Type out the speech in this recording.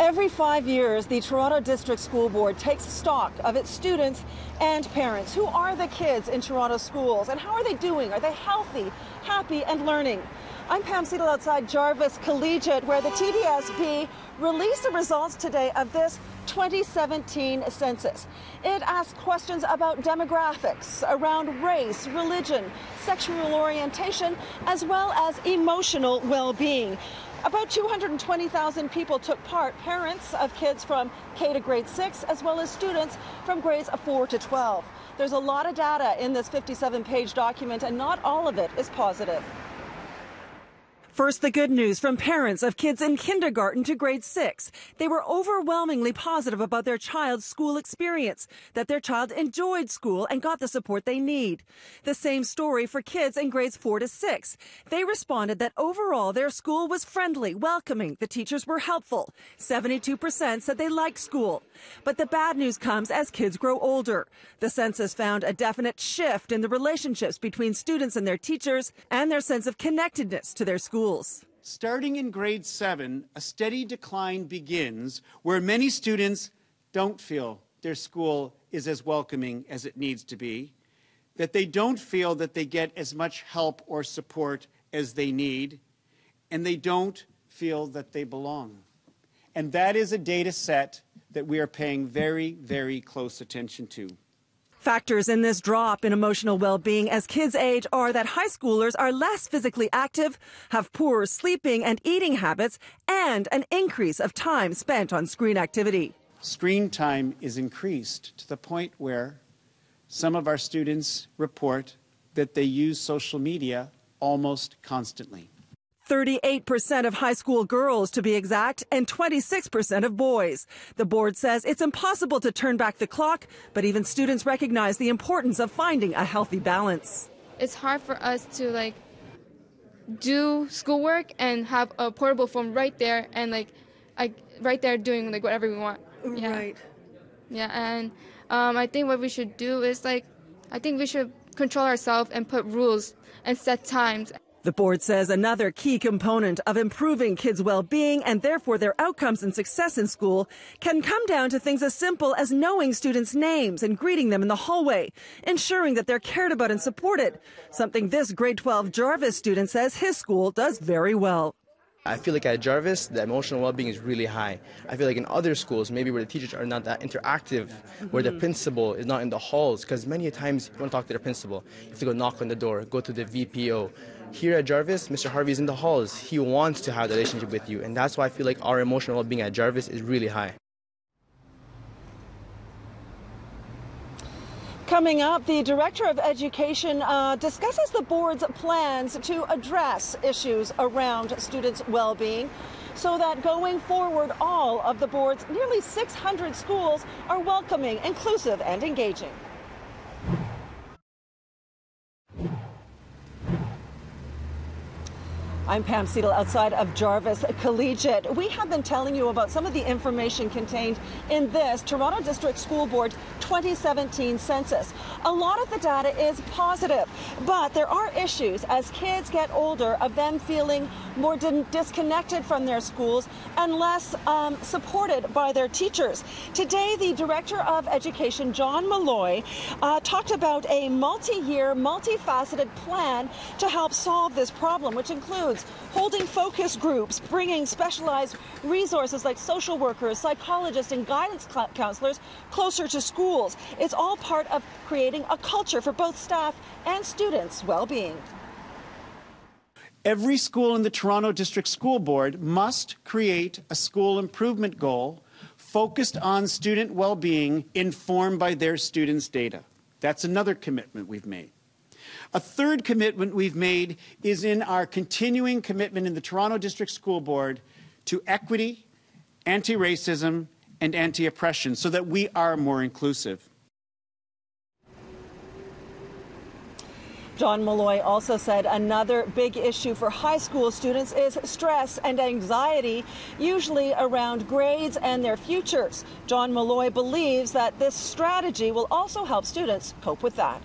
Every 5 years, the Toronto District School Board takes stock of its students and parents. Who are the kids in Toronto schools and how are they doing? Are they healthy, happy and learning? I'm Pam Seatle outside Jarvis Collegiate, where the TDSB released the results today of this 2017 census. It asked questions about demographics, around race, religion, sexual orientation, as well as emotional well-being. About 220,000 people took part, parents of kids from K to grade 6, as well as students from grades 4 to 12. There's a lot of data in this 57-page document, and not all of it is positive. First, the good news from parents of kids in kindergarten to grade 6. They were overwhelmingly positive about their child's school experience, that their child enjoyed school and got the support they need. The same story for kids in grades 4 to 6. They responded that overall their school was friendly, welcoming, the teachers were helpful. 72% said they liked school. But the bad news comes as kids grow older. The census found a definite shift in the relationships between students and their teachers and their sense of connectedness to their school. Starting in grade 7, a steady decline begins where many students don't feel their school is as welcoming as it needs to be, that they don't feel that they get as much help or support as they need, and they don't feel that they belong. And that is a data set that we are paying very, very close attention to. Factors in this drop in emotional well-being as kids age are that high schoolers are less physically active, have poorer sleeping and eating habits, and an increase of time spent on screen activity. Screen time is increased to the point where some of our students report that they use social media almost constantly. 38% of high school girls, to be exact, and 26% of boys. The board says it's impossible to turn back the clock, but even students recognize the importance of finding a healthy balance. It's hard for us to do schoolwork and have a portable phone right there and right there doing whatever we want. Yeah. Right. Yeah, and I think what we should do is I think we should control ourselves and put rules and set times. The board says another key component of improving kids' well-being and therefore their outcomes and success in school can come down to things as simple as knowing students' names and greeting them in the hallway, ensuring that they're cared about and supported, something this grade 12 Jarvis student says his school does very well. I feel like at Jarvis, the emotional well-being is really high. I feel like in other schools, maybe where the teachers are not that interactive, where the principal is not in the halls, because many times you want to talk to the principal, you have to go knock on the door, go to the VPO. Here at Jarvis, Mr. Harvey is in the halls. He wants to have a relationship with you, and that's why I feel like our emotional well-being at Jarvis is really high. Coming up, the Director of Education discusses the board's plans to address issues around students' well-being so that going forward, all of the board's nearly 600 schools are welcoming, inclusive, and engaging. I'm Pam Seatle outside of Jarvis Collegiate. We have been telling you about some of the information contained in this Toronto District School Board 2017 census. A lot of the data is positive, but there are issues as kids get older of them feeling more disconnected from their schools and less supported by their teachers. Today, the Director of Education, John Malloy, talked about a multi-year, multifaceted plan to help solve this problem, which includes holding focus groups, bringing specialized resources like social workers, psychologists, and guidance counselors closer to schools. It's all part of creating a culture for both staff and students' well-being. Every school in the Toronto District School Board must create a school improvement goal focused on student well-being informed by their students' data. That's another commitment we've made. A third commitment we've made is in our continuing commitment in the Toronto District School Board to equity, anti-racism, and anti-oppression so that we are more inclusive. John Malloy also said another big issue for high school students is stress and anxiety, usually around grades and their futures. John Malloy believes that this strategy will also help students cope with that.